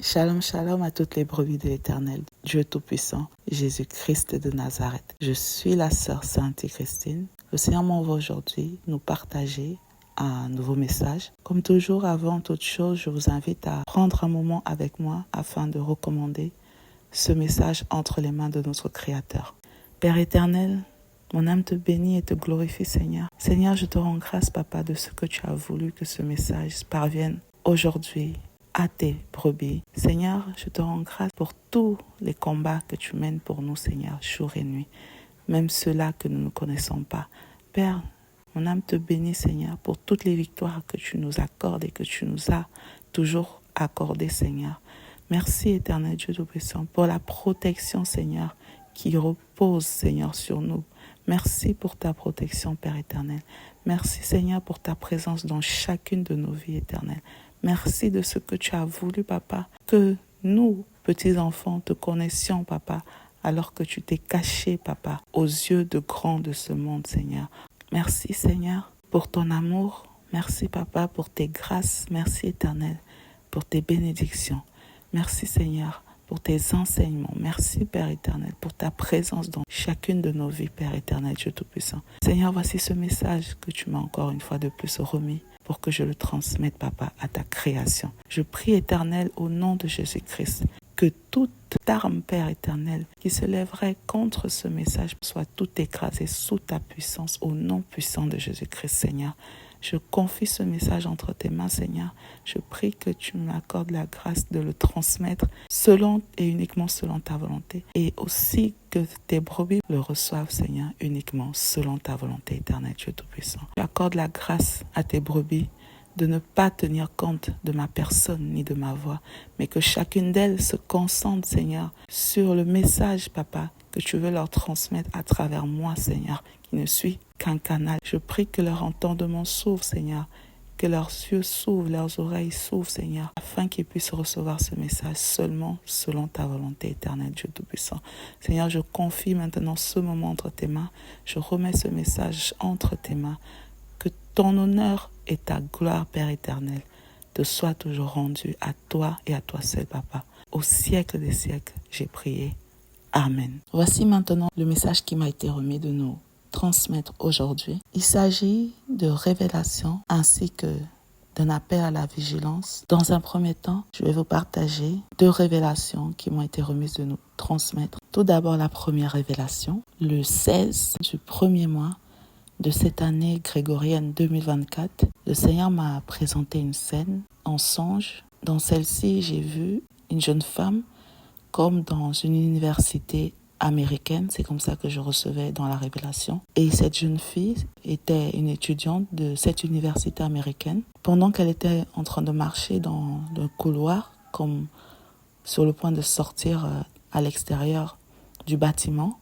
Shalom, shalom à toutes les brebis de l'Éternel, Dieu Tout-Puissant, Jésus-Christ de Nazareth. Je suis la sœur Sainte Christine. Le Seigneur m'envoie aujourd'hui nous partager un nouveau message. Comme toujours, avant toute chose, je vous invite à prendre un moment avec moi afin de recommander ce message entre les mains de notre Créateur. Père éternel, mon âme te bénit et te glorifie, Seigneur. Seigneur, je te rends grâce, Papa, de ce que tu as voulu que ce message parvienne aujourd'hui à tes brebis. Seigneur, je te rends grâce pour tous les combats que tu mènes pour nous, Seigneur, jour et nuit, même ceux-là que nous ne connaissons pas. Père, mon âme te bénit, Seigneur, pour toutes les victoires que tu nous accordes et que tu nous as toujours accordées, Seigneur. Merci, éternel Dieu Tout-Puissant, pour la protection, Seigneur, qui repose, Seigneur, sur nous. Merci pour ta protection, Père éternel. Merci, Seigneur, pour ta présence dans chacune de nos vies éternelles. Merci de ce que tu as voulu, Papa, que nous, petits enfants, te connaissions, Papa, alors que tu t'es caché, Papa, aux yeux de grands de ce monde, Seigneur. Merci, Seigneur, pour ton amour. Merci, Papa, pour tes grâces. Merci, éternel, pour tes bénédictions. Merci, Seigneur, pour tes enseignements. Merci, Père éternel, pour ta présence dans chacune de nos vies, Père éternel, Dieu Tout-Puissant. Seigneur, voici ce message que tu m'as encore une fois de plus remis pour que je le transmette, Papa, à ta création. Je prie, éternel, au nom de Jésus-Christ, que toute arme, Père éternel, qui se lèverait contre ce message soit tout écrasée sous ta puissance, au nom puissant de Jésus-Christ, Seigneur. Je confie ce message entre tes mains, Seigneur. Je prie que tu m'accordes la grâce de le transmettre selon et uniquement selon ta volonté. Et aussi que tes brebis le reçoivent, Seigneur, uniquement selon ta volonté, éternel Dieu Tout-Puissant. J'accorde la grâce à tes brebis de ne pas tenir compte de ma personne ni de ma voix, mais que chacune d'elles se concentre, Seigneur, sur le message, Papa, que tu veux leur transmettre à travers moi, Seigneur, qui ne suis qu'un canal. Je prie que leur entendement s'ouvre, Seigneur, que leurs yeux s'ouvrent, leurs oreilles s'ouvrent, Seigneur, afin qu'ils puissent recevoir ce message seulement selon ta volonté éternelle, Dieu Tout-Puissant. Seigneur, je confie maintenant ce moment entre tes mains. Je remets ce message entre tes mains. Que ton honneur et ta gloire, Père éternel, te soient toujours rendus à toi et à toi seul, Papa. Au siècle des siècles, j'ai prié. Amen. Voici maintenant le message qui m'a été remis de nous transmettre aujourd'hui. Il s'agit de révélations ainsi que d'un appel à la vigilance. Dans un premier temps, je vais vous partager 2 révélations qui m'ont été remises de nous transmettre. Tout d'abord, la première révélation, le 16 du premier mois de cette année grégorienne 2024, le Seigneur m'a présenté une scène en songe. Dans celle-ci, j'ai vu une jeune femme comme dans une université américaine, c'est comme ça que je recevais dans la révélation. Et cette jeune fille était une étudiante de cette université américaine. Pendant qu'elle était en train de marcher dans le couloir, comme sur le point de sortir à l'extérieur du bâtiment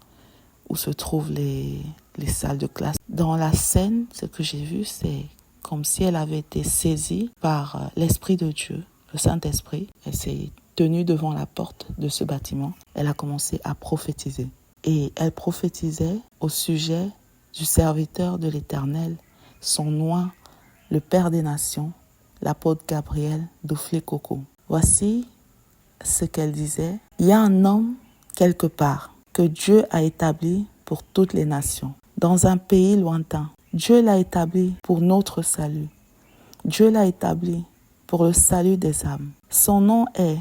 où se trouvent les salles de classe. Dans la scène, ce que j'ai vu, c'est comme si elle avait été saisie par l'Esprit de Dieu, le Saint-Esprit. Elle s'est tenue devant la porte de ce bâtiment. Elle a commencé à prophétiser. Et elle prophétisait au sujet du serviteur de l'Éternel, son oint, le Père des Nations, l'apôtre Gabriel d'Ouflé-Coco. Voici ce qu'elle disait. Il y a un homme quelque part que Dieu a établi pour toutes les nations, dans un pays lointain. Dieu l'a établi pour notre salut. Dieu l'a établi pour le salut des âmes. Son nom est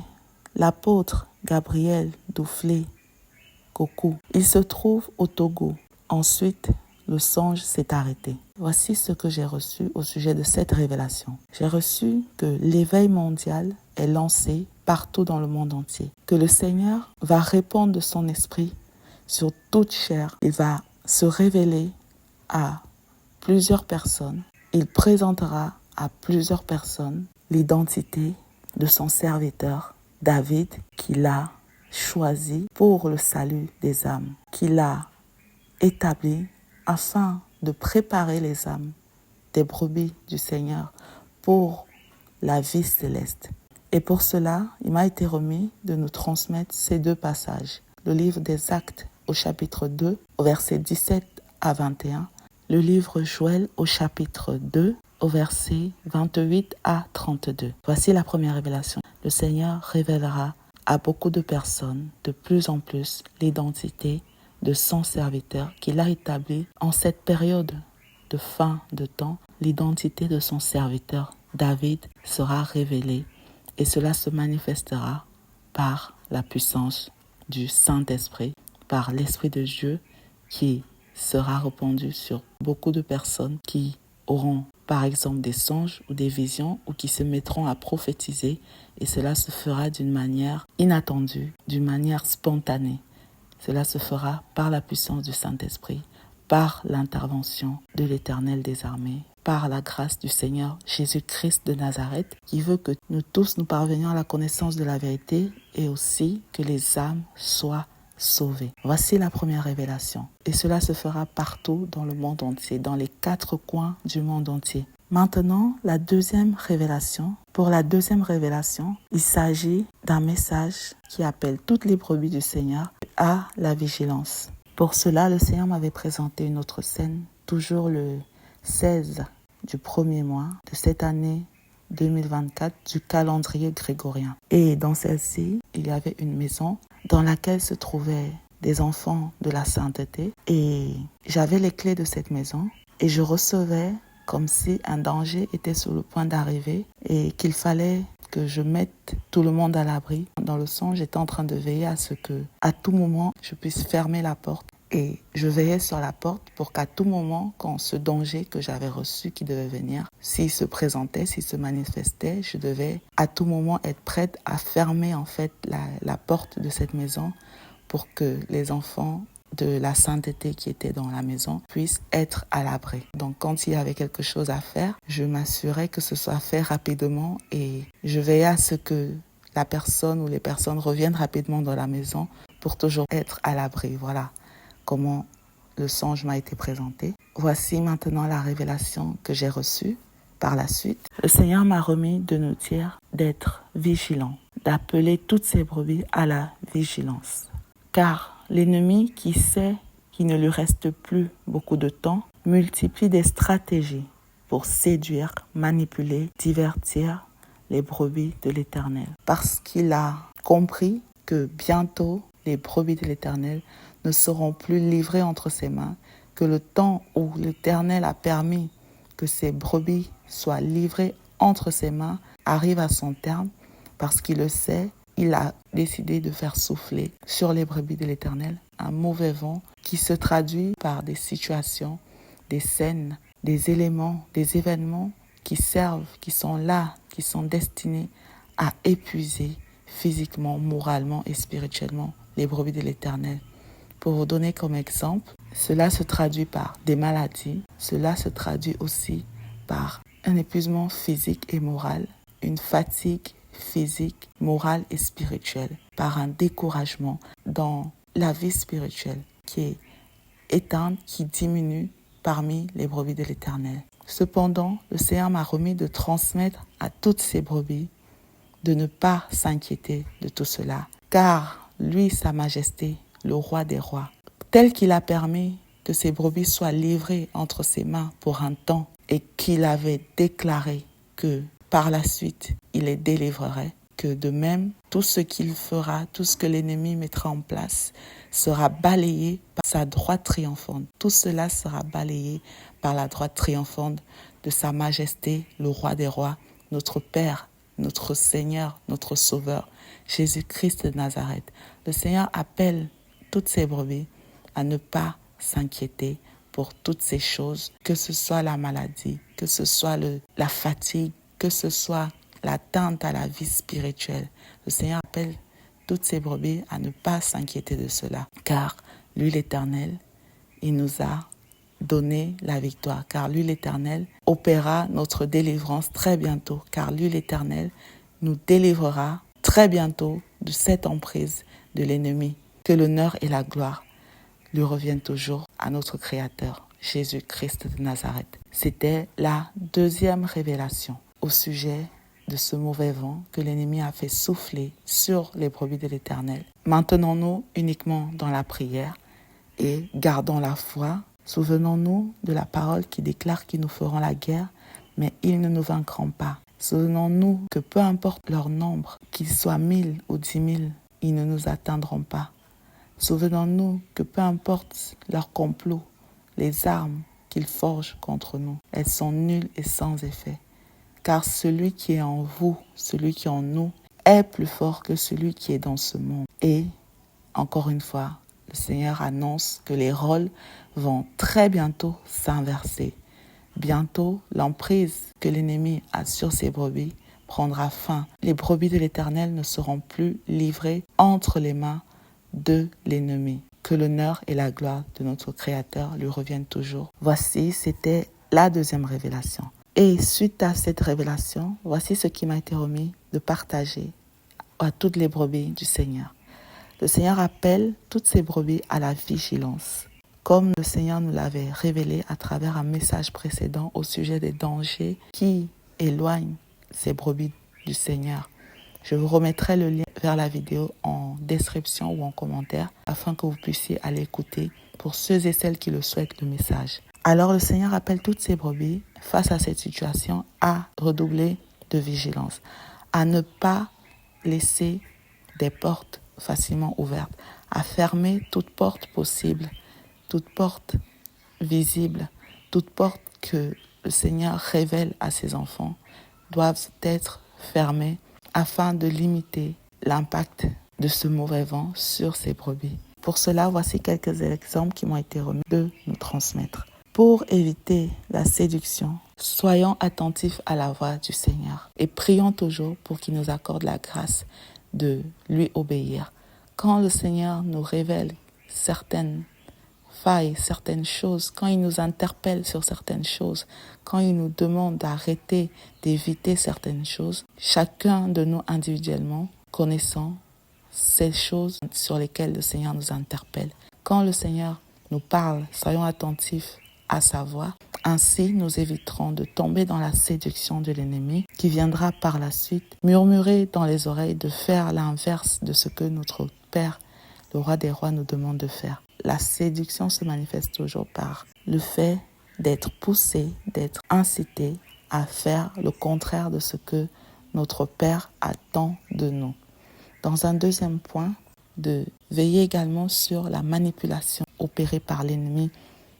l'apôtre Gabriel d'Ouflé-Coco. Il se trouve au Togo. Ensuite, le songe s'est arrêté. Voici ce que j'ai reçu au sujet de cette révélation. J'ai reçu que l'éveil mondial est lancé partout dans le monde entier. Que le Seigneur va répandre de son esprit sur toute chair. Il va se révéler à plusieurs personnes. Il présentera à plusieurs personnes l'identité de son serviteur David qu'il a choisi pour le salut des âmes, qu'il a établi afin de préparer les âmes des brebis du Seigneur pour la vie céleste. Et pour cela, il m'a été remis de nous transmettre ces 2 passages. Le livre des Actes au chapitre 2, au verset 17 à 21. Le livre Joël au chapitre 2, au verset 28 à 32. Voici la première révélation. le Seigneur révélera à beaucoup de personnes de plus en plus l'identité de son serviteur qu'il a établi en cette période de fin de temps. L'identité de son serviteur David sera révélée et cela se manifestera par la puissance du Saint-Esprit, par l'Esprit de Dieu qui sera répandu sur beaucoup de personnes qui auront par exemple des songes ou des visions ou qui se mettront à prophétiser et cela se fera d'une manière inattendue, d'une manière spontanée. Cela se fera par la puissance du Saint-Esprit, par l'intervention de l'Éternel des armées, par la grâce du Seigneur Jésus-Christ de Nazareth, qui veut que nous tous nous parvenions à la connaissance de la vérité et aussi que les âmes soient sauvées. Voici la première révélation. Et cela se fera partout dans le monde entier, dans les 4 coins du monde entier. Maintenant, la deuxième révélation. Pour la deuxième révélation, il s'agit d'un message qui appelle toutes les brebis du Seigneur à la vigilance. Pour cela, le Seigneur m'avait présenté une autre scène, toujours le 16 du premier mois de cette année 2024 du calendrier grégorien. Et dans celle-ci, il y avait une maison dans laquelle se trouvaient des enfants de la sainteté. Et j'avais les clés de cette maison et je recevais comme si un danger était sur le point d'arriver et qu'il fallait que je mette tout le monde à l'abri. Dans le songe, j'étais en train de veiller à ce que, à tout moment, je puisse fermer la porte. Et je veillais sur la porte pour qu'à tout moment, quand ce danger que j'avais reçu qui devait venir, s'il se présentait, s'il se manifestait, je devais à tout moment être prête à fermer en fait la porte de cette maison pour que les enfants de la sainteté qui étaient dans la maison puissent être à l'abri. Donc quand il y avait quelque chose à faire, je m'assurais que ce soit fait rapidement et je veillais à ce que la personne ou les personnes reviennent rapidement dans la maison pour toujours être à l'abri. Voilà comment le songe m'a été présenté. Voici maintenant la révélation que j'ai reçue par la suite. Le Seigneur m'a remis de nous dire d'être vigilants, d'appeler toutes ces brebis à la vigilance. Car l'ennemi qui sait qu'il ne lui reste plus beaucoup de temps multiplie des stratégies pour séduire, manipuler, divertir les brebis de l'Éternel. Parce qu'il a compris que bientôt les brebis de l'Éternel ne seront plus livrées entre ses mains, que le temps où l'Éternel a permis que ces brebis soient livrées entre ses mains arrive à son terme, parce qu'il le sait, il a décidé de faire souffler sur les brebis de l'Éternel un mauvais vent qui se traduit par des situations, des scènes, des éléments, des événements qui servent, qui sont là, qui sont destinés à épuiser physiquement, moralement et spirituellement les brebis de l'Éternel. Pour vous donner comme exemple, cela se traduit par des maladies, cela se traduit aussi par un épuisement physique et moral, une fatigue physique, morale et spirituelle, par un découragement dans la vie spirituelle qui est éteinte, qui diminue parmi les brebis de l'Éternel. Cependant, le Seigneur m'a remis de transmettre à toutes ces brebis de ne pas s'inquiéter de tout cela, car lui, Sa Majesté, le roi des rois, tel qu'il a permis que ces brebis soient livrées entre ses mains pour un temps et qu'il avait déclaré que par la suite, il les délivrerait, que de même, tout ce qu'il fera, tout ce que l'ennemi mettra en place sera balayé par sa droite triomphante. Tout cela sera balayé par la droite triomphante de Sa Majesté, le roi des rois, notre Père, notre Seigneur, notre Sauveur, Jésus-Christ de Nazareth. Le Seigneur appelle toutes ces brebis à ne pas s'inquiéter pour toutes ces choses, que ce soit la maladie, que ce soit la fatigue, que ce soit l'atteinte à la vie spirituelle. Le Seigneur appelle toutes ces brebis à ne pas s'inquiéter de cela, car lui l'Éternel, il nous a donné la victoire, car lui l'Éternel opérera notre délivrance très bientôt, car lui l'Éternel nous délivrera très bientôt de cette emprise de l'ennemi. Que l'honneur et la gloire lui reviennent toujours à notre Créateur, Jésus-Christ de Nazareth. C'était la deuxième révélation au sujet de ce mauvais vent que l'ennemi a fait souffler sur les brebis de l'Éternel. Maintenons-nous uniquement dans la prière et gardons la foi. Souvenons-nous de la parole qui déclare qu'ils nous feront la guerre, mais ils ne nous vaincront pas. Souvenons-nous que peu importe leur nombre, qu'ils soient 1000 ou 10 000, ils ne nous atteindront pas. Souvenons-nous que peu importe leur complot, les armes qu'ils forgent contre nous, elles sont nulles et sans effet. Car celui qui est en vous, celui qui est en nous, est plus fort que celui qui est dans ce monde. Et, encore une fois, le Seigneur annonce que les rôles vont très bientôt s'inverser. Bientôt, l'emprise que l'ennemi a sur ses brebis prendra fin. Les brebis de l'Éternel ne seront plus livrées entre les mains de l'ennemi. Que l'honneur et la gloire de notre Créateur lui reviennent toujours. Voici, c'était la deuxième révélation. Et suite à cette révélation, voici ce qui m'a été remis de partager à toutes les brebis du Seigneur. Le Seigneur appelle toutes ces brebis à la vigilance. Comme le Seigneur nous l'avait révélé à travers un message précédent au sujet des dangers qui éloignent ces brebis du Seigneur. Je vous remettrai le lien vers la vidéo en description ou en commentaire afin que vous puissiez aller écouter pour ceux et celles qui le souhaitent le message. Alors le Seigneur appelle toutes ces brebis face à cette situation à redoubler de vigilance, à ne pas laisser des portes facilement ouvertes, à fermer toute porte possible, toute porte visible, toute porte que le Seigneur révèle à ses enfants doivent être fermées afin de limiter l'impact de ce mauvais vent sur ces brebis. Pour cela, voici quelques exemples qui m'ont été remis de nous transmettre. Pour éviter la séduction, soyons attentifs à la voix du Seigneur et prions toujours pour qu'il nous accorde la grâce de lui obéir. Quand le Seigneur nous révèle certaines failles, certaines choses, quand il nous interpelle sur certaines choses, quand il nous demande d'arrêter, d'éviter certaines choses, chacun de nous individuellement, connaissant ces choses sur lesquelles le Seigneur nous interpelle. Quand le Seigneur nous parle, soyons attentifs à sa voix. Ainsi, nous éviterons de tomber dans la séduction de l'ennemi qui viendra par la suite murmurer dans les oreilles de faire l'inverse de ce que notre Père, le Roi des Rois, nous demande de faire. La séduction se manifeste toujours par le fait d'être poussé, d'être incité à faire le contraire de ce que notre Père attend de nous. Dans un deuxième point, de veiller également sur la manipulation opérée par l'ennemi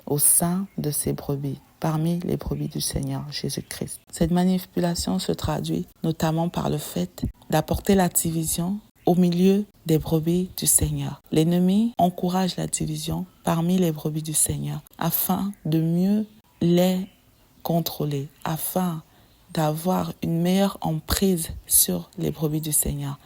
au sein de ses brebis, parmi les brebis du Seigneur Jésus-Christ. Cette manipulation se traduit notamment par le fait d'apporter la division au milieu des brebis du Seigneur. L'ennemi encourage la division parmi les brebis du Seigneur afin de mieux les contrôler, afin d'avoir une meilleure emprise sur les brebis du Seigneur.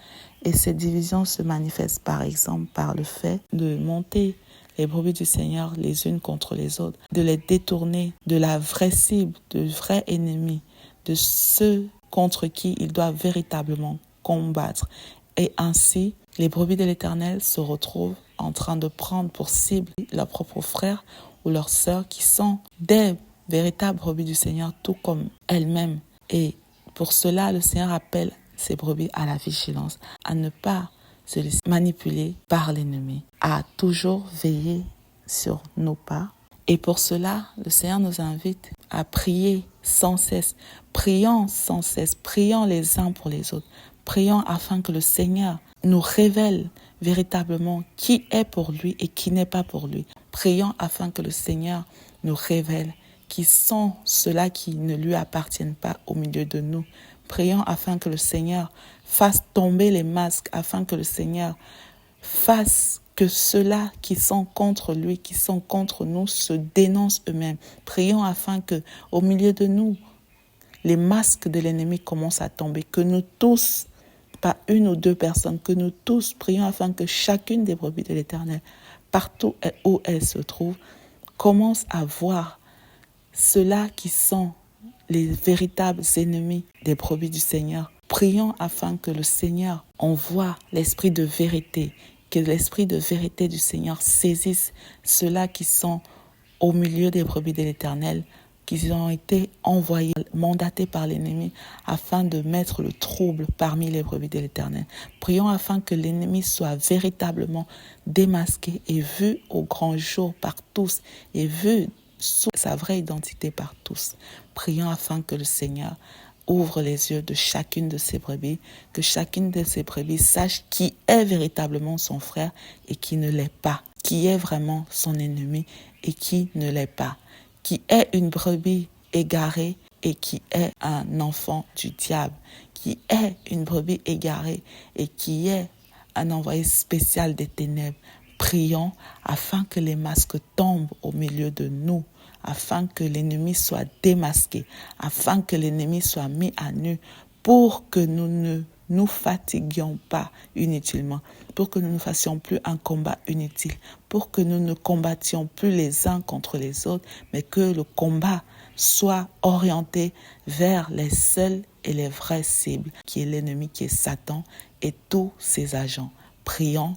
Et cette division se manifeste par exemple par le fait de monter les brebis du Seigneur les unes contre les autres, de les détourner de la vraie cible, de vrais ennemis, de ceux contre qui ils doivent véritablement combattre. Et ainsi, les brebis de l'Éternel se retrouvent en train de prendre pour cible leurs propres frères ou leurs sœurs qui sont des véritables brebis du Seigneur, tout comme elles-mêmes. Et pour cela, le Seigneur appelle ces brebis à la vigilance, à ne pas se laisser manipuler par l'ennemi, à toujours veiller sur nos pas. Et pour cela, le Seigneur nous invite à prier sans cesse. Prions sans cesse, prions les uns pour les autres. Prions afin que le Seigneur nous révèle véritablement qui est pour lui et qui n'est pas pour lui. Prions afin que le Seigneur nous révèle qui sont ceux-là qui ne lui appartiennent pas au milieu de nous. Prions afin que le Seigneur fasse tomber les masques, afin que le Seigneur fasse que ceux-là qui sont contre lui, qui sont contre nous, se dénoncent eux-mêmes. Prions afin que, au milieu de nous, les masques de l'ennemi commencent à tomber, que nous tous, pas une ou deux personnes, que nous tous prions afin que chacune des brebis de l'Éternel, partout où elle se trouve, commence à voir ceux-là qui sont les véritables ennemis des brebis du Seigneur. Prions afin que le Seigneur envoie l'esprit de vérité, que l'esprit de vérité du Seigneur saisisse ceux-là qui sont au milieu des brebis de l'Éternel, qui ont été envoyés, mandatés par l'ennemi afin de mettre le trouble parmi les brebis de l'Éternel. Prions afin que l'ennemi soit véritablement démasqué et vu au grand jour par tous et vu sous sa vraie identité par tous. Prions afin que le Seigneur ouvre les yeux de chacune de ces brebis, que chacune de ces brebis sache qui est véritablement son frère et qui ne l'est pas, qui est vraiment son ennemi et qui ne l'est pas, qui est une brebis égarée et qui est un enfant du diable, qui est une brebis égarée et qui est un envoyé spécial des ténèbres. Prions afin que les masques tombent au milieu de nous, afin que l'ennemi soit démasqué, afin que l'ennemi soit mis à nu, pour que nous ne nous fatiguions pas inutilement, pour que nous ne fassions plus un combat inutile, pour que nous ne combattions plus les uns contre les autres, mais que le combat soit orienté vers les seules et les vraies cibles, qui est l'ennemi, qui est Satan et tous ses agents. Prions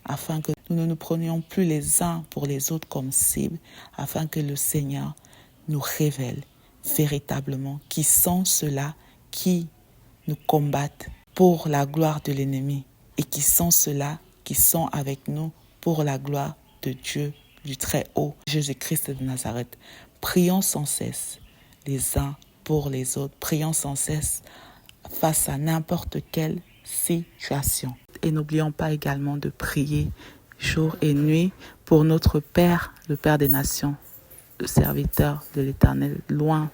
afin que nous ne nous prenions plus les uns pour les autres comme cibles, afin que le Seigneur nous révèle véritablement qui sont ceux-là qui nous combattent pour la gloire de l'ennemi et qui sont ceux-là qui sont avec nous pour la gloire de Dieu du Très-Haut, Jésus-Christ de Nazareth. Prions sans cesse les uns pour les autres, prions sans cesse face à n'importe quelle situation. Et n'oublions pas également de prier jour et nuit pour notre Père, le Père des nations, le serviteur de l'Éternel, loin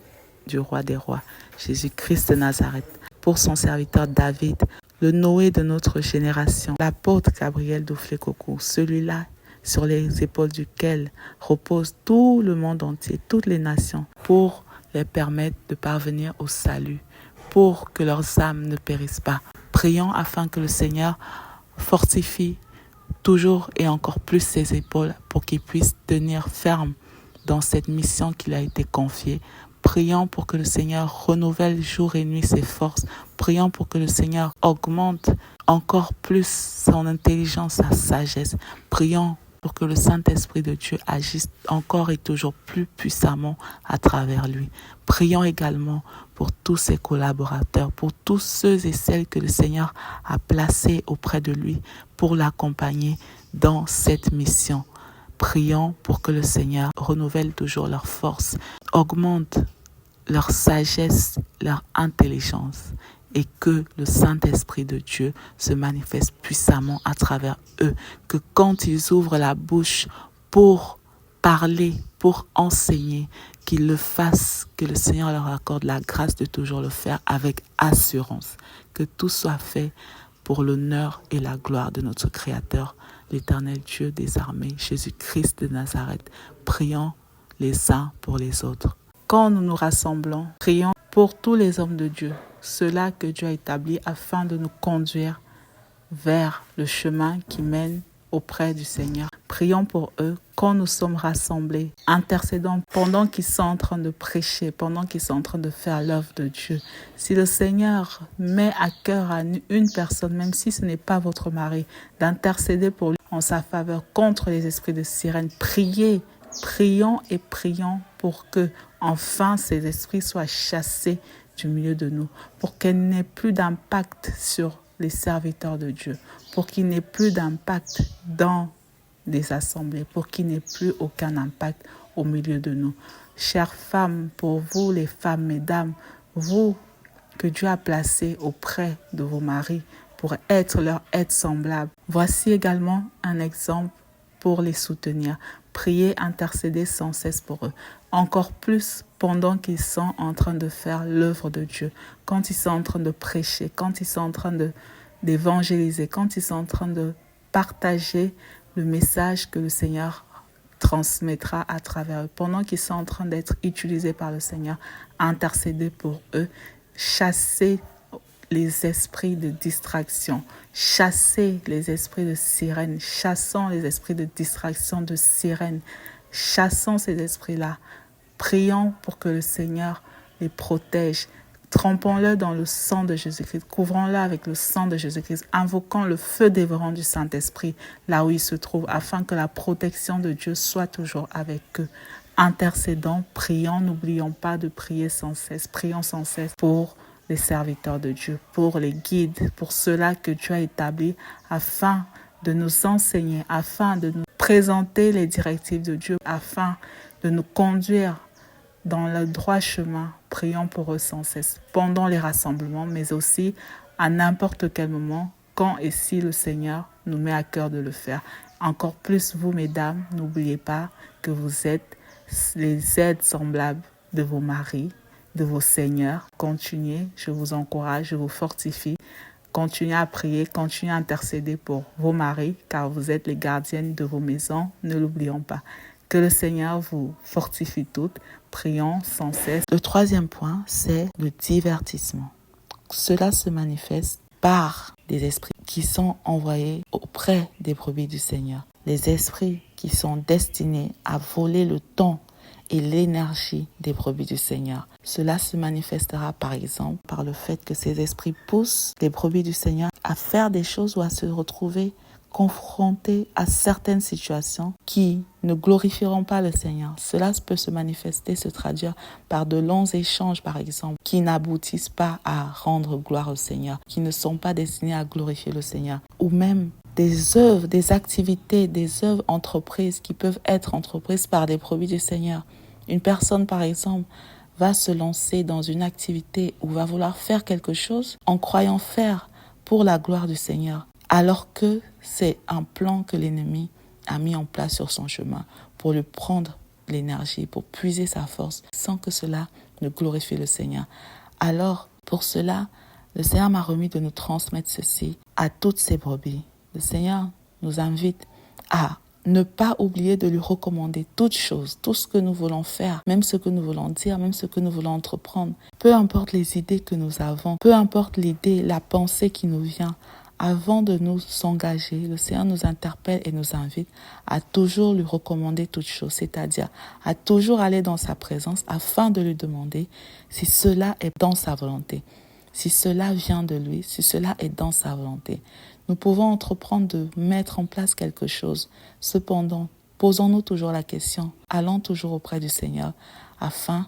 du roi des rois, Jésus-Christ de Nazareth, pour son serviteur David, le Noé de notre génération, l'apôtre Gabriel Duflé-Coco, celui-là sur les épaules duquel repose tout le monde entier, toutes les nations, pour les permettre de parvenir au salut, pour que leurs âmes ne périssent pas. Prions afin que le Seigneur fortifie toujours et encore plus ses épaules pour qu'il puisse tenir ferme dans cette mission qui lui a été confiée. Prions pour que le Seigneur renouvelle jour et nuit ses forces. Prions pour que le Seigneur augmente encore plus son intelligence, sa sagesse. Prions pour que le Saint-Esprit de Dieu agisse encore et toujours plus puissamment à travers lui. Prions également pour tous ses collaborateurs, pour tous ceux et celles que le Seigneur a placés auprès de lui pour l'accompagner dans cette mission. Prions pour que le Seigneur renouvelle toujours leur force, augmente leur sagesse, leur intelligence et que le Saint-Esprit de Dieu se manifeste puissamment à travers eux. Que quand ils ouvrent la bouche pour parler, pour enseigner, qu'ils le fassent, que le Seigneur leur accorde la grâce de toujours le faire avec assurance. Que tout soit fait pour l'honneur et la gloire de notre Créateur, l'Éternel Dieu des armées, Jésus-Christ de Nazareth. Prions les uns pour les autres. Quand nous nous rassemblons, prions pour tous les hommes de Dieu, ceux-là que Dieu a établis afin de nous conduire vers le chemin qui mène auprès du Seigneur. Prions pour eux quand nous sommes rassemblés, intercédons pendant qu'ils sont en train de prêcher, pendant qu'ils sont en train de faire l'œuvre de Dieu. Si le Seigneur met à cœur à une personne, même si ce n'est pas votre mari, d'intercéder pour lui en sa faveur contre les esprits de sirène, prions et prions pour que enfin ces esprits soient chassés du milieu de nous, pour qu'il n'ait plus d'impact sur les serviteurs de Dieu, pour qu'il n'ait plus d'impact dans les assemblées, pour qu'il n'ait plus aucun impact au milieu de nous. Chères femmes, pour vous les femmes, mesdames, vous que Dieu a placées auprès de vos maris pour être leur aide semblable, voici également un exemple pour les soutenir. Priez, intercédez sans cesse pour eux. Encore plus pendant qu'ils sont en train de faire l'œuvre de Dieu, quand ils sont en train de prêcher, quand ils sont en train d'évangéliser, quand ils sont en train de partager le message que le Seigneur transmettra à travers eux. Pendant qu'ils sont en train d'être utilisés par le Seigneur, intercédez pour eux, chassez les esprits de distraction, chassez les esprits de sirène, chassons les esprits de distraction, de sirène, chassons ces esprits-là. Prions pour que le Seigneur les protège. Trempons-le dans le sang de Jésus-Christ, couvrons-le avec le sang de Jésus-Christ, invoquons le feu dévorant du Saint-Esprit là où il se trouve, afin que la protection de Dieu soit toujours avec eux. Intercédons, prions, n'oublions pas de prier sans cesse, prions sans cesse pour les serviteurs de Dieu, pour les guides, pour ceux-là que Dieu a établis afin de nous enseigner, afin de nous présenter les directives de Dieu, afin de nous conduire dans le droit chemin prions pour eux sans cesse, pendant les rassemblements, mais aussi à n'importe quel moment, quand et si le Seigneur nous met à cœur de le faire. Encore plus vous, mesdames, n'oubliez pas que vous êtes les aides semblables de vos maris, de vos seigneurs. Continuez, je vous encourage, je vous fortifie. Continuez à prier, continuez à intercéder pour vos maris, car vous êtes les gardiennes de vos maisons, ne l'oublions pas. Que le Seigneur vous fortifie toutes. Prions sans cesse. Le troisième point, c'est le divertissement. Cela se manifeste par des esprits qui sont envoyés auprès des brebis du Seigneur. Les esprits qui sont destinés à voler le temps et l'énergie des brebis du Seigneur. Cela se manifestera par exemple par le fait que ces esprits poussent les brebis du Seigneur à faire des choses ou à se retrouver confrontés à certaines situations qui ne glorifieront pas le Seigneur. Cela peut se manifester, se traduire par de longs échanges, par exemple, qui n'aboutissent pas à rendre gloire au Seigneur, qui ne sont pas destinés à glorifier le Seigneur. Ou même des œuvres, des activités, des œuvres entreprises qui peuvent être entreprises par des brebis du Seigneur. Une personne, par exemple, va se lancer dans une activité ou va vouloir faire quelque chose en croyant faire pour la gloire du Seigneur, alors que c'est un plan que l'ennemi a mis en place sur son chemin pour lui prendre l'énergie, pour puiser sa force, sans que cela ne glorifie le Seigneur. Alors, pour cela, le Seigneur m'a remis de nous transmettre ceci à toutes ces brebis. Le Seigneur nous invite à ne pas oublier de lui recommander toutes choses, tout ce que nous voulons faire, même ce que nous voulons dire, même ce que nous voulons entreprendre. Peu importe les idées que nous avons, peu importe l'idée, la pensée qui nous vient, avant de nous engager, le Seigneur nous interpelle et nous invite à toujours lui recommander toutes choses, c'est-à-dire à toujours aller dans sa présence afin de lui demander si cela est dans sa volonté, si cela vient de lui, si cela est dans sa volonté. Nous pouvons entreprendre de mettre en place quelque chose. Cependant, posons-nous toujours la question, allons toujours auprès du Seigneur afin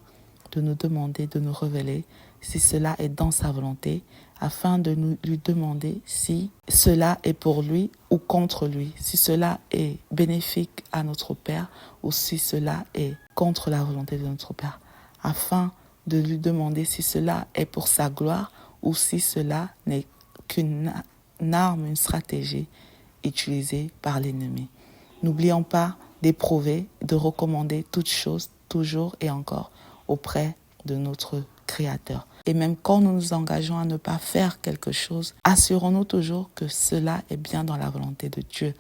de nous demander, de nous révéler si cela est dans sa volonté, afin de lui demander si cela est pour lui ou contre lui, si cela est bénéfique à notre Père ou si cela est contre la volonté de notre Père, afin de lui demander si cela est pour sa gloire ou si cela n'est qu'une arme, une stratégie utilisée par l'ennemi. N'oublions pas d'éprouver, de recommander toutes choses, toujours et encore, auprès de notre Créateur. Et même quand nous nous engageons à ne pas faire quelque chose, assurons-nous toujours que cela est bien dans la volonté de Dieu.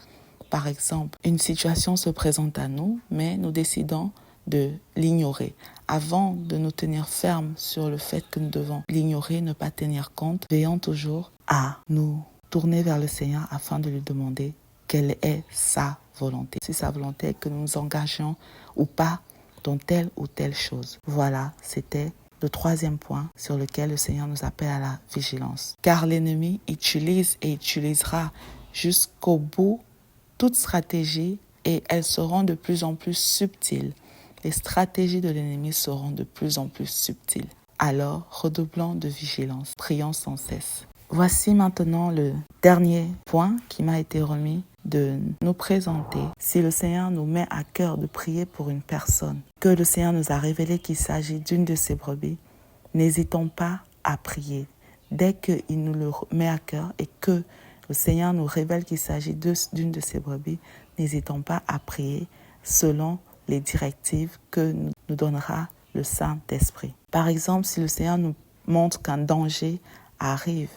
Par exemple, une situation se présente à nous, mais nous décidons de l'ignorer. Avant de nous tenir fermes sur le fait que nous devons l'ignorer, ne pas tenir compte, veillons toujours à nous tourner vers le Seigneur afin de lui demander quelle est sa volonté. Si sa volonté est que nous nous engagions ou pas dans telle ou telle chose. Voilà, c'était le troisième point sur lequel le Seigneur nous appelle à la vigilance. Car l'ennemi utilise et utilisera jusqu'au bout toute stratégie et elles seront de plus en plus subtiles. Les stratégies de l'ennemi seront de plus en plus subtiles. Alors, redoublons de vigilance, prions sans cesse. Voici maintenant le dernier point qui m'a été remis de nous présenter. Si le Seigneur nous met à cœur de prier pour une personne, que le Seigneur nous a révélé qu'il s'agit d'une de ses brebis, n'hésitons pas à prier. Dès qu'il nous le met à cœur et que le Seigneur nous révèle qu'il s'agit d'une de ses brebis, n'hésitons pas à prier selon les directives que nous donnera le Saint-Esprit. Par exemple, si le Seigneur nous montre qu'un danger arrive,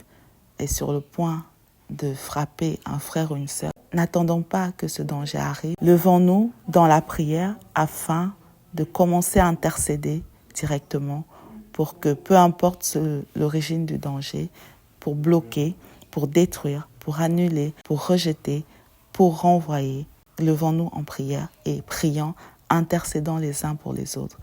est sur le point de frapper un frère ou une sœur, n'attendons pas que ce danger arrive. Levons-nous dans la prière afin de commencer à intercéder directement pour que, peu importe l'origine du danger, pour bloquer, pour détruire, pour annuler, pour rejeter, pour renvoyer. Levons-nous en prière et prions, intercédons les uns pour les autres.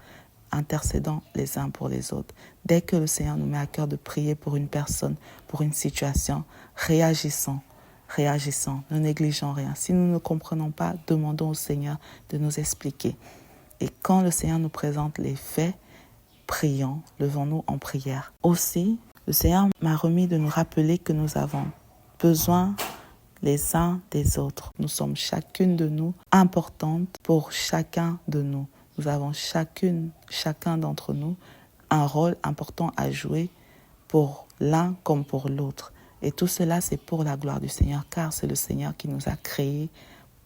Intercédons les uns pour les autres. Dès que le Seigneur nous met à cœur de prier pour une personne, pour une situation, réagissons, ne négligeons rien. Si nous ne comprenons pas, demandons au Seigneur de nous expliquer. Et quand le Seigneur nous présente les faits, prions, levons-nous en prière. Aussi, le Seigneur m'a remis de nous rappeler que nous avons besoin les uns des autres. Nous sommes chacune de nous importantes pour chacun de nous. Nous avons chacun d'entre nous un rôle important à jouer pour l'un comme pour l'autre. Et tout cela, c'est pour la gloire du Seigneur, car c'est le Seigneur qui nous a créés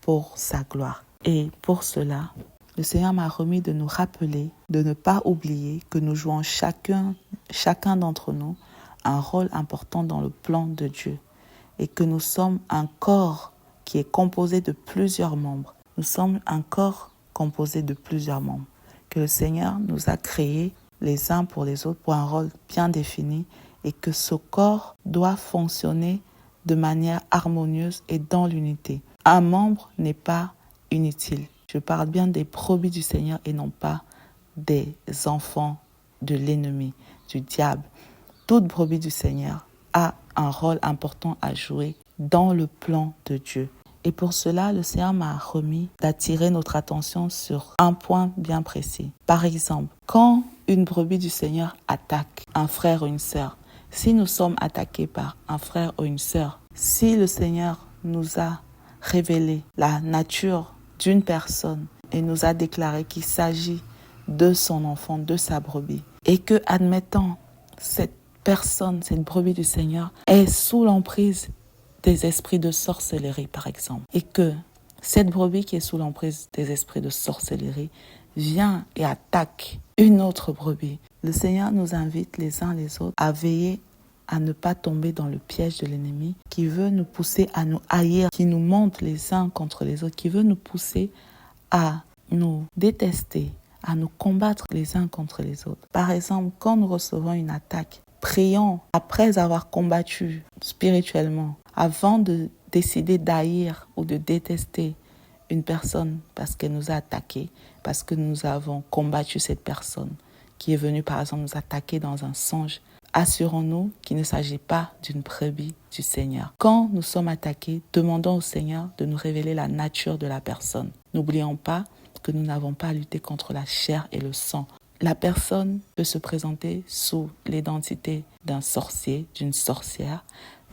pour sa gloire. Et pour cela, le Seigneur m'a remis de nous rappeler, de ne pas oublier que nous jouons chacun d'entre nous un rôle important dans le plan de Dieu et que nous sommes un corps qui est composé de plusieurs membres. Nous sommes un corps composé de plusieurs membres que le Seigneur nous a créés les uns pour les autres pour un rôle bien défini et que ce corps doit fonctionner de manière harmonieuse et dans l'unité. Un membre n'est pas inutile. Je parle bien des brebis du Seigneur et non pas des enfants de l'ennemi, du diable. Toute brebis du Seigneur a un rôle important à jouer dans le plan de Dieu. Et pour cela, le Seigneur m'a remis d'attirer notre attention sur un point bien précis. Par exemple, quand une brebis du Seigneur attaque un frère ou une sœur, si nous sommes attaqués par un frère ou une sœur, si le Seigneur nous a révélé la nature d'une personne et nous a déclaré qu'il s'agit de son enfant, de sa brebis, et que, admettant, cette personne, cette brebis du Seigneur, est sous l'emprise des esprits de sorcellerie, par exemple, et que cette brebis qui est sous l'emprise des esprits de sorcellerie vient et attaque une autre brebis, le Seigneur nous invite les uns les autres à veiller à ne pas tomber dans le piège de l'ennemi qui veut nous pousser à nous haïr, qui nous monte les uns contre les autres, qui veut nous pousser à nous détester, à nous combattre les uns contre les autres. Par exemple, quand nous recevons une attaque, prions après avoir combattu spirituellement, avant de décider d'haïr ou de détester une personne parce qu'elle nous a attaqués, parce que nous avons combattu cette personne qui est venue par exemple nous attaquer dans un songe. Assurons-nous qu'il ne s'agit pas d'une brebis du Seigneur. Quand nous sommes attaqués, demandons au Seigneur de nous révéler la nature de la personne. N'oublions pas que nous n'avons pas à lutter contre la chair et le sang. La personne peut se présenter sous l'identité d'un sorcier, d'une sorcière,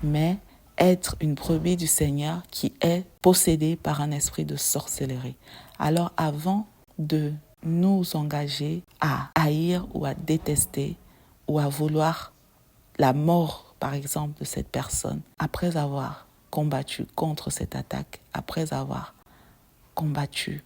mais être une brebis du Seigneur qui est possédée par un esprit de sorcellerie. Alors avant de nous engager à haïr ou à détester ou à vouloir la mort, par exemple, de cette personne, après avoir combattu contre cette attaque, après avoir combattu,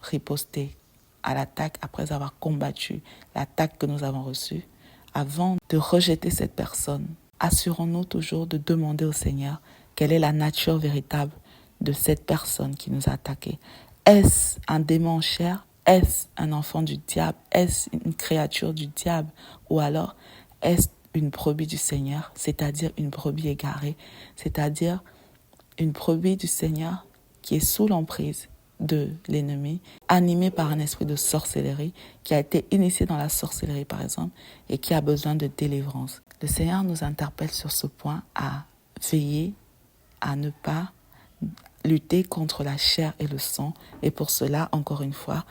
riposté à l'attaque, après avoir combattu l'attaque que nous avons reçue, avant de rejeter cette personne, assurons-nous toujours de demander au Seigneur quelle est la nature véritable de cette personne qui nous a attaqués. Est-ce un démon en chair? Est-ce un enfant du diable? Est-ce une créature du diable? Ou alors, est-ce une brebis du Seigneur, c'est-à-dire une brebis égarée, c'est-à-dire une brebis du Seigneur qui est sous l'emprise de l'ennemi, animée par un esprit de sorcellerie, qui a été initié dans la sorcellerie par exemple, et qui a besoin de délivrance. Le Seigneur nous interpelle sur ce point à veiller à ne pas lutter contre la chair et le sang, et pour cela, encore une fois,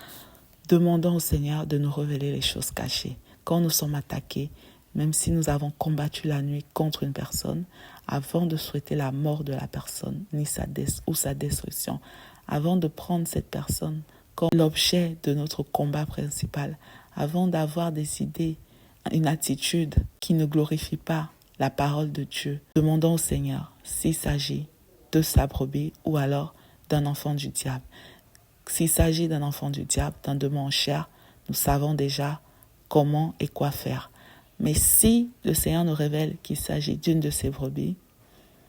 demandons au Seigneur de nous révéler les choses cachées. Quand nous sommes attaqués, même si nous avons combattu la nuit contre une personne, avant de souhaiter la mort de la personne ou sa destruction, avant de prendre cette personne comme l'objet de notre combat principal, avant d'avoir décidé une attitude qui ne glorifie pas la parole de Dieu, demandons au Seigneur s'il s'agit de sa brebis ou alors d'un enfant du diable. S'il s'agit d'un enfant du diable, d'un démon en chair, nous savons déjà comment et quoi faire. Mais si le Seigneur nous révèle qu'il s'agit d'une de ses brebis,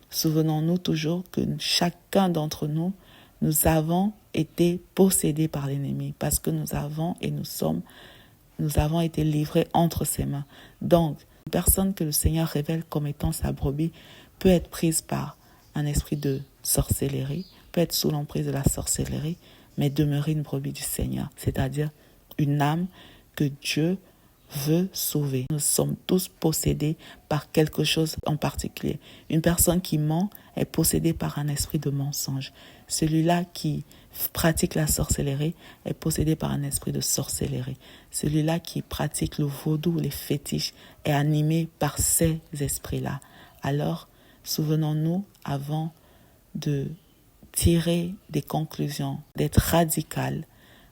souvenons-nous toujours que chacun d'entre nous, nous avons été possédés par l'ennemi parce que nous avons été livrés entre ses mains. Donc, une personne que le Seigneur révèle comme étant sa brebis peut être prise par un esprit de sorcellerie, peut être sous l'emprise de la sorcellerie, mais demeurer une brebis du Seigneur, c'est-à-dire une âme que Dieu veut sauver. Nous sommes tous possédés par quelque chose en particulier. Une personne qui ment est possédée par un esprit de mensonge. Celui-là qui pratique la sorcellerie est possédé par un esprit de sorcellerie. Celui-là qui pratique le vaudou, les fétiches, est animé par ces esprits-là. Alors, souvenons-nous, avant de tirer des conclusions, d'être radical,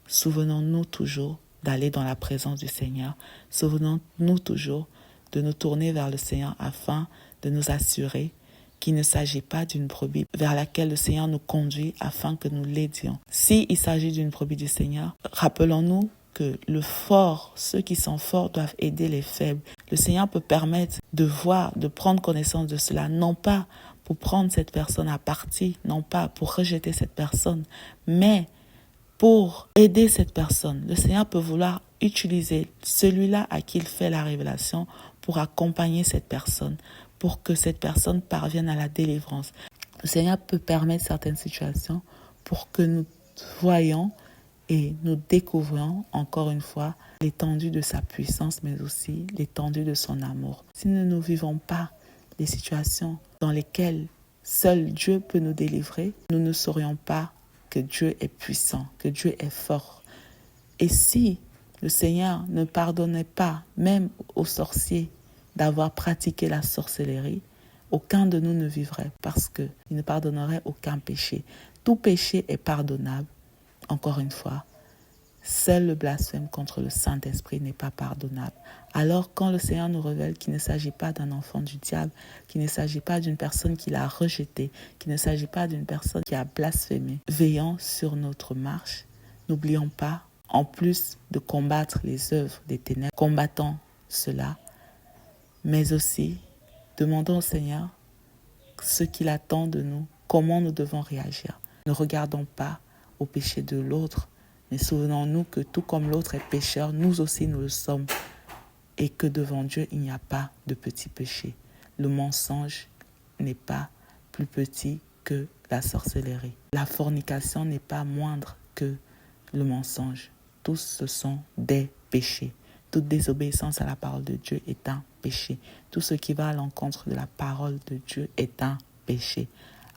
souvenons-nous toujours d'aller dans la présence du Seigneur. Souvenons-nous toujours de nous tourner vers le Seigneur afin de nous assurer qu'il ne s'agit pas d'une brebis vers laquelle le Seigneur nous conduit afin que nous l'aidions. S'il s'agit d'une brebis du Seigneur, rappelons-nous que le fort, ceux qui sont forts doivent aider les faibles. Le Seigneur peut permettre de voir, de prendre connaissance de cela, non pas pour prendre cette personne à partie, non pas pour rejeter cette personne, mais pour aider cette personne. Le Seigneur peut vouloir utiliser celui-là à qui il fait la révélation pour accompagner cette personne, pour que cette personne parvienne à la délivrance. Le Seigneur peut permettre certaines situations pour que nous voyions et nous découvrons encore une fois l'étendue de sa puissance, mais aussi l'étendue de son amour. Si nous ne vivons pas des situations dans lesquelles seul Dieu peut nous délivrer, nous ne saurions pas que Dieu est puissant, que Dieu est fort. Et si le Seigneur ne pardonnait pas, même aux sorciers, d'avoir pratiqué la sorcellerie, aucun de nous ne vivrait parce qu'il ne pardonnerait aucun péché. Tout péché est pardonnable. Encore une fois, seul le blasphème contre le Saint-Esprit n'est pas pardonnable. Alors, quand le Seigneur nous révèle qu'il ne s'agit pas d'un enfant du diable, qu'il ne s'agit pas d'une personne qui l'a rejeté, qu'il ne s'agit pas d'une personne qui a blasphémé, veillons sur notre marche. N'oublions pas, en plus de combattre les œuvres des ténèbres, combattons cela, mais aussi demandons au Seigneur ce qu'il attend de nous, comment nous devons réagir. Ne regardons pas au péché de l'autre, mais souvenons-nous que tout comme l'autre est pécheur, nous aussi nous le sommes, et que devant Dieu, il n'y a pas de petit péché. Le mensonge n'est pas plus petit que la sorcellerie. La fornication n'est pas moindre que le mensonge. Tous ce sont des péchés. Toute désobéissance à la parole de Dieu est un péché. Tout ce qui va à l'encontre de la parole de Dieu est un péché.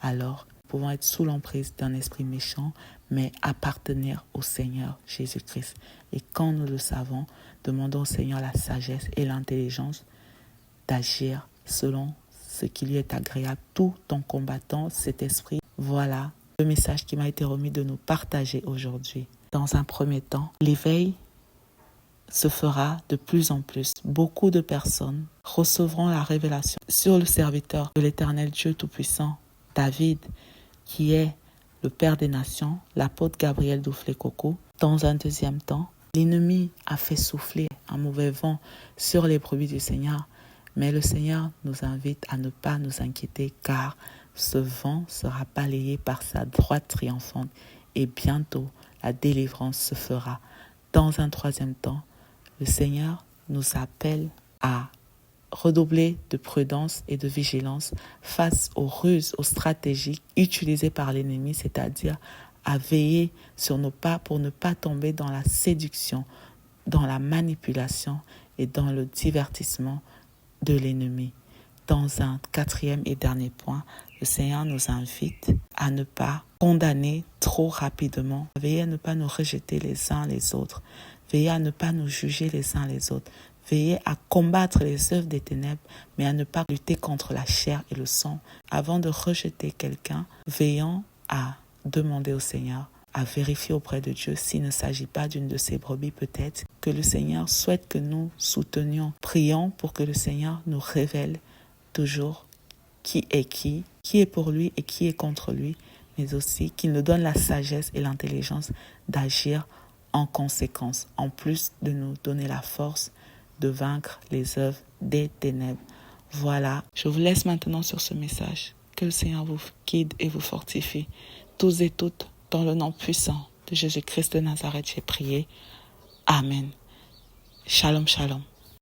Alors, nous pouvons être sous l'emprise d'un esprit méchant, mais appartenir au Seigneur Jésus-Christ. Et quand nous le savons, demandons au Seigneur la sagesse et l'intelligence d'agir selon ce qui lui est agréable, tout en combattant cet esprit. Voilà le message qui m'a été remis de nous partager aujourd'hui. Dans un premier temps, l'éveil se fera de plus en plus. Beaucoup de personnes recevront la révélation sur le serviteur de l'Éternel Dieu Tout-Puissant, David, qui est le Père des Nations, l'apôtre Gabriel Duflé-Coco. Dans un deuxième temps, l'ennemi a fait souffler un mauvais vent sur les brebis du Seigneur, mais le Seigneur nous invite à ne pas nous inquiéter car ce vent sera balayé par sa droite triomphante et bientôt la délivrance se fera. Dans un troisième temps, le Seigneur nous appelle à redoubler de prudence et de vigilance face aux ruses, aux stratégies utilisées par l'ennemi, c'est-à-dire à veiller sur nos pas pour ne pas tomber dans la séduction, dans la manipulation et dans le divertissement de l'ennemi. Dans un quatrième et dernier point, le Seigneur nous invite à ne pas condamner trop rapidement, veiller à ne pas nous rejeter les uns les autres, veiller à ne pas nous juger les uns les autres, veiller à combattre les œuvres des ténèbres, mais à ne pas lutter contre la chair et le sang. Avant de rejeter quelqu'un, veillons à demander au Seigneur, à vérifier auprès de Dieu s'il ne s'agit pas d'une de ses brebis peut-être, que le Seigneur souhaite que nous soutenions. Prions pour que le Seigneur nous révèle toujours qui est pour lui et qui est contre lui, mais aussi qu'il nous donne la sagesse et l'intelligence d'agir en conséquence, en plus de nous donner la force de vaincre les œuvres des ténèbres. Voilà, je vous laisse maintenant sur ce message. Que le Seigneur vous guide et vous fortifie, tous et toutes, dans le nom puissant de Jésus-Christ de Nazareth, j'ai prié. Amen. Shalom, shalom.